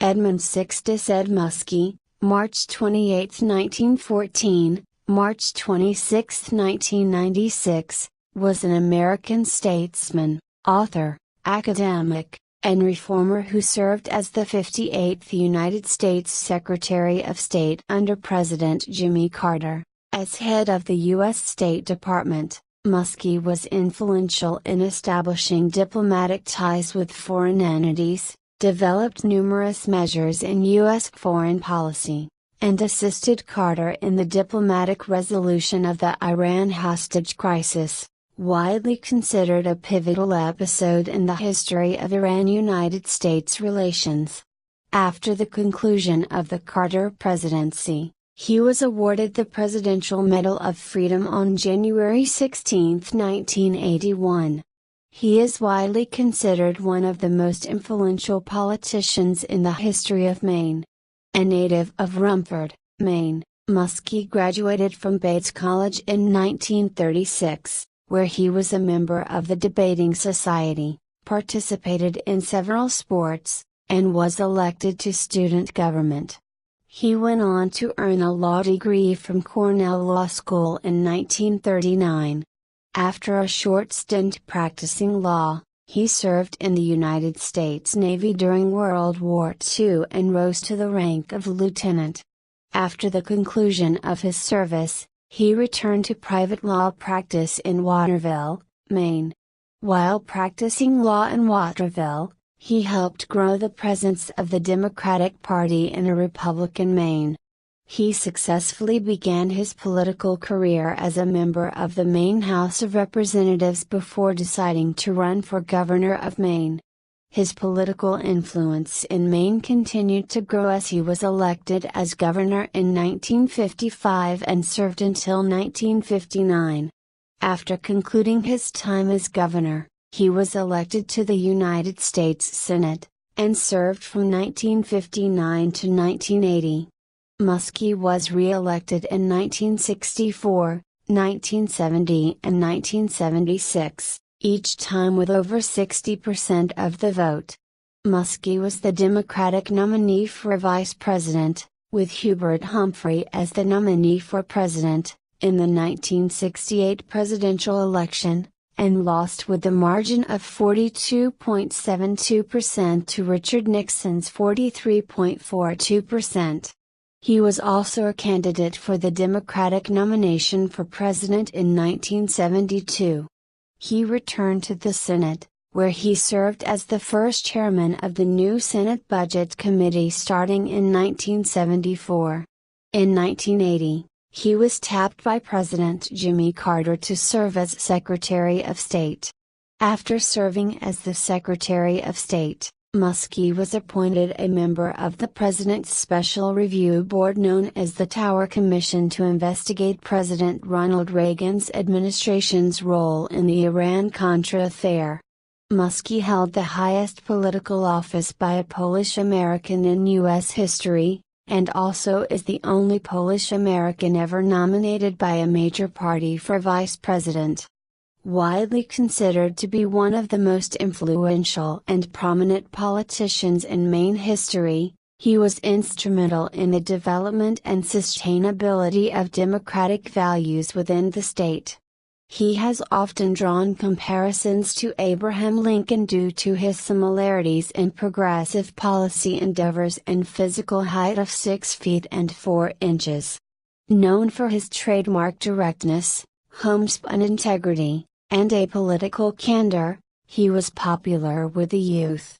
Edmund Sixtus Ed Muskie, March 28, 1914, March 26, 1996, was an American statesman, author, academic, and reformer who served as the 58th United States Secretary of State under President Jimmy Carter. As head of the U.S. State Department, Muskie was influential in establishing diplomatic ties with foreign entities, developed numerous measures in U.S. foreign policy, and assisted Carter in the diplomatic resolution of the Iran hostage crisis, widely considered a pivotal episode in the history of Iran-United States relations. After the conclusion of the Carter presidency, he was awarded the Presidential Medal of Freedom on January 16, 1981. He is widely considered one of the most influential politicians in the history of Maine. A native of Rumford, Maine, Muskie graduated from Bates College in 1936, where he was a member of the Debating Society, participated in several sports, and was elected to student government. He went on to earn a law degree from Cornell Law School in 1939. After a short stint practicing law, he served in the United States Navy during World War II and rose to the rank of lieutenant. After the conclusion of his service, he returned to private law practice in Waterville, Maine. While practicing law in Waterville, he helped grow the presence of the Democratic Party in a Republican Maine. He successfully began his political career as a member of the Maine House of Representatives before deciding to run for governor of Maine. His political influence in Maine continued to grow as he was elected as governor in 1955 and served until 1959. After concluding his time as governor, he was elected to the United States Senate, and served from 1959 to 1980. Muskie was re-elected in 1964, 1970 and 1976, each time with over 60% of the vote. Muskie was the Democratic nominee for vice president, with Hubert Humphrey as the nominee for president, in the 1968 presidential election, and lost with the margin of 42.72% to Richard Nixon's 43.42%. He was also a candidate for the Democratic nomination for president in 1972. He returned to the Senate, where he served as the first chairman of the new Senate Budget Committee starting in 1974. In 1980, he was tapped by President Jimmy Carter to serve as Secretary of State. After serving as the Secretary of State, Muskie was appointed a member of the President's Special Review Board known as the Tower Commission to investigate President Ronald Reagan's administration's role in the Iran-Contra affair. Muskie held the highest political office by a Polish American in U.S. history, and also is the only Polish American ever nominated by a major party for vice president. Widely considered to be one of the most influential and prominent politicians in Maine history, he was instrumental in the development and sustainability of democratic values within the state. He has often drawn comparisons to Abraham Lincoln due to his similarities in progressive policy endeavors and physical height of 6 feet and 4 inches. Known for his trademark directness, homespun integrity, and apolitical candor, he was popular with the youth.